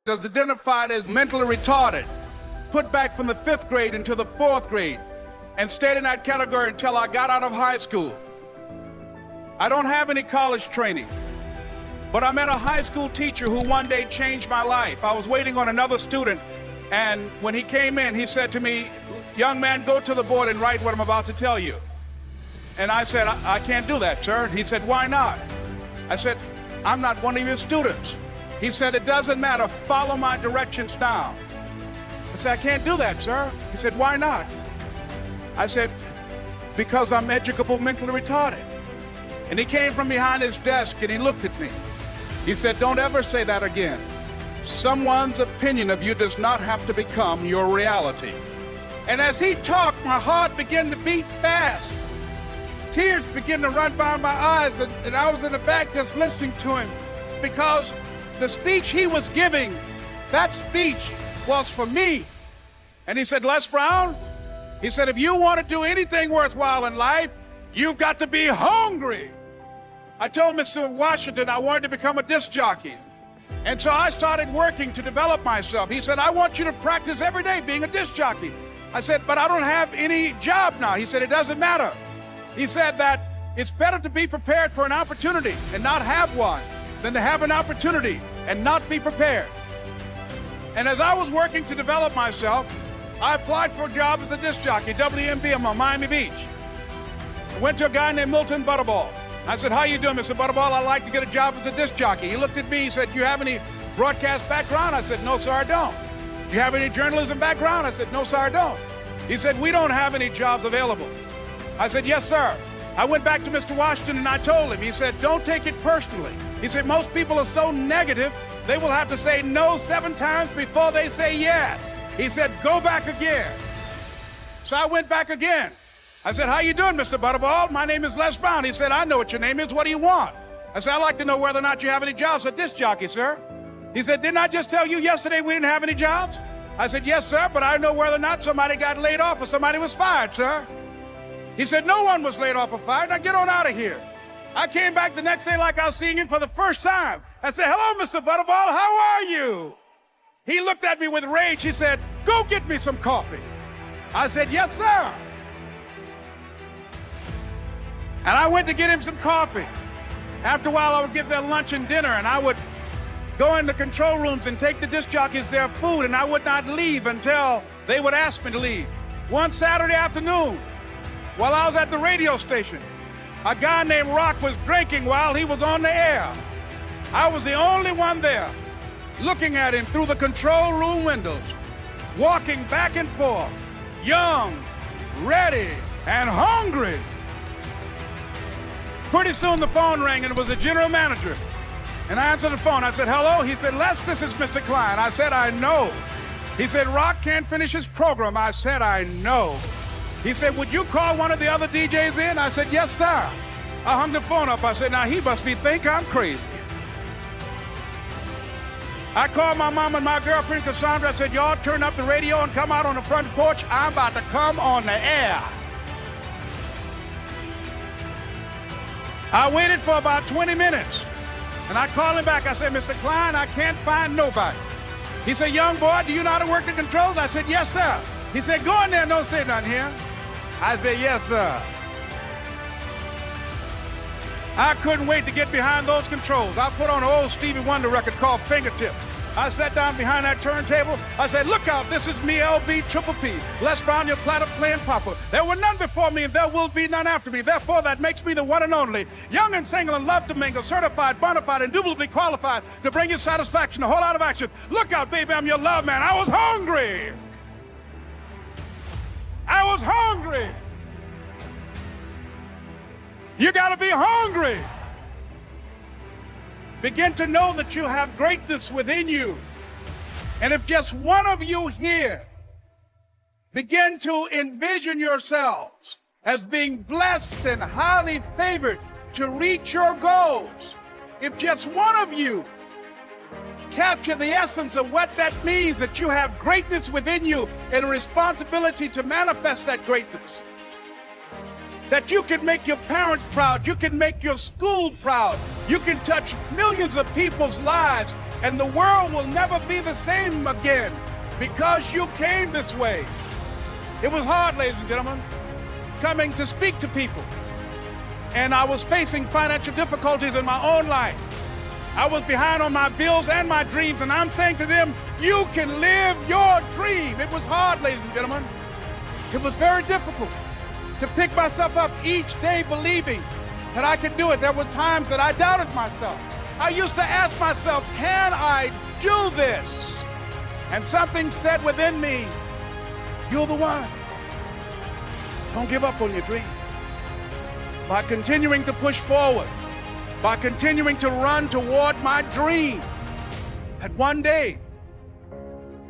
was identified as mentally retarded, put back from the 5th grade into the 4th grade, and stayed in that category until I got out of high school. I don't have any college training, but I met a high school teacher who one day changed my life. I was waiting on another student, and when he came in, he said to me, "Young man, go to the board and write what I'm about to tell you." And I said, I can't do that, sir. He said, "Why not?" I said, "I'm not one of your students." He said, "It doesn't matter, follow my directions now." I said, "I can't do that, sir." He said, "Why not?" I said, "Because I'm educable mentally retarded." And he came from behind his desk and he looked at me. He said, "Don't ever say that again. Someone's opinion of you does not have to become your reality." And as he talked, my heart began to beat fast. Tears began to run by my eyes, and I was in the back just listening to him, because the speech he was giving, that speech was for me. And he said, "Les Brown," he said, "if you want to do anything worthwhile in life, you've got to be hungry." I told Mr. Washington I wanted to become a disc jockey. And so I started working to develop myself. He said, "I want you to practice every day being a disc jockey." I said, "But I don't have any job now." He said, "It doesn't matter." He said that it's better to be prepared for an opportunity and not have one than to have an opportunity and not be prepared. And as I was working to develop myself, I applied for a job as a disc jockey, WMBM on Miami Beach. I went to a guy named Milton Butterball. I said, "How you doing, Mr. Butterball? I'd like to get a job as a disc jockey." He looked at me, he said, "You have any broadcast background?" I said, "No, sir, I don't." "You have any journalism background?" I said, "No, sir, I don't." He said, "We don't have any jobs available." I said, "Yes, sir." I went back to Mr. Washington and I told him. He said, "Don't take it personally." He said, "Most people are so negative, they will have to say no 7 times before they say yes." He said, "Go back again." So I went back again. I said, "How you doing, Mr. Butterball? My name is Les Brown." He said, "I know what your name is. What do you want?" I said, "I'd like to know whether or not you have any jobs as a disc jockey, sir." He said, "Didn't I just tell you yesterday we didn't have any jobs?" I said, "Yes, sir, but I know whether or not somebody got laid off or somebody was fired, sir." He said, "No one was laid off or fired. Now get on out of here." I came back the next day like I was seeing him for the first time. I said, "Hello, Mr. Butterball, how are you?" He looked at me with rage. He said, "Go get me some coffee." I said, "Yes, sir." And I went to get him some coffee. After a while, I would get their lunch and dinner, and I would go in the control rooms and take the disc jockeys their food, and I would not leave until they would ask me to leave. One Saturday afternoon, while I was at the radio station, a guy named Rock was drinking while he was on the air. I was the only one there, looking at him through the control room windows, walking back and forth, young, ready, and hungry. Pretty soon the phone rang, and it was the general manager. And I answered the phone. I said, "Hello?" He said, "Les, this is Mr. Klein." I said, "I know." He said, "Rock can't finish his program." I said, "I know." He said, "Would you call one of the other DJs in?" I said, "Yes, sir." I hung the phone up. I said, "Now he must think I'm crazy." I called my mom and my girlfriend, Cassandra. I said, "Y'all turn up the radio and come out on the front porch. I'm about to come on the air." I waited for about 20 minutes, and I called him back. I said, "Mr. Klein, I can't find nobody." He said, "Young boy, do you know how to work the controls?" I said, "Yes, sir." He said, "Go in there and don't say nothing here." I said, "Yes, sir." I couldn't wait to get behind those controls. I put on an old Stevie Wonder record called Fingertips. I sat down behind that turntable. I said, "Look out, this is me, LB Triple P. Les Brown, your platter playing papa. There were none before me, and there will be none after me. Therefore, that makes me the one and only. Young and single and love to mingle, certified, bona fide, indubitably qualified to bring you satisfaction, a whole lot of action. Look out, baby, I'm your love man." I was hungry. I was hungry. You got to be hungry. Begin to know that you have greatness within you. And if just one of you here begin to envision yourselves as being blessed and highly favored to reach your goals, if just one of you capture the essence of what that means, that you have greatness within you and a responsibility to manifest that greatness, that you can make your parents proud, you can make your school proud, you can touch millions of people's lives And the world will never be the same again because you came this way. It was hard, ladies and gentlemen, coming to speak to people. And I was facing financial difficulties in my own life. I was behind on my bills and my dreams, and I'm saying to them, you can live your dream. It was hard, ladies and gentlemen. It was very difficult to pick myself up each day believing that I could do it. There were times that I doubted myself. I used to ask myself, can I do this? And something said within me, you're the one. Don't give up on your dream. By continuing to push forward, by continuing to run toward my dream, that one day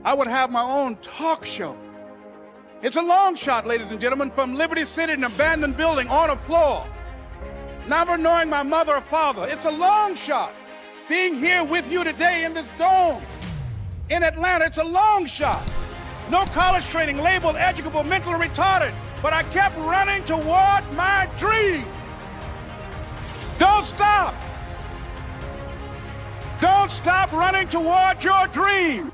I would have my own talk show. It's a long shot, ladies and gentlemen, from Liberty City, an abandoned building on a floor, never knowing my mother or father. It's a long shot. Being here with you today in this dome in Atlanta, it's a long shot. No college training, labeled educable, mentally retarded, but I kept running toward my dream. Don't stop. Don't stop running toward your dream.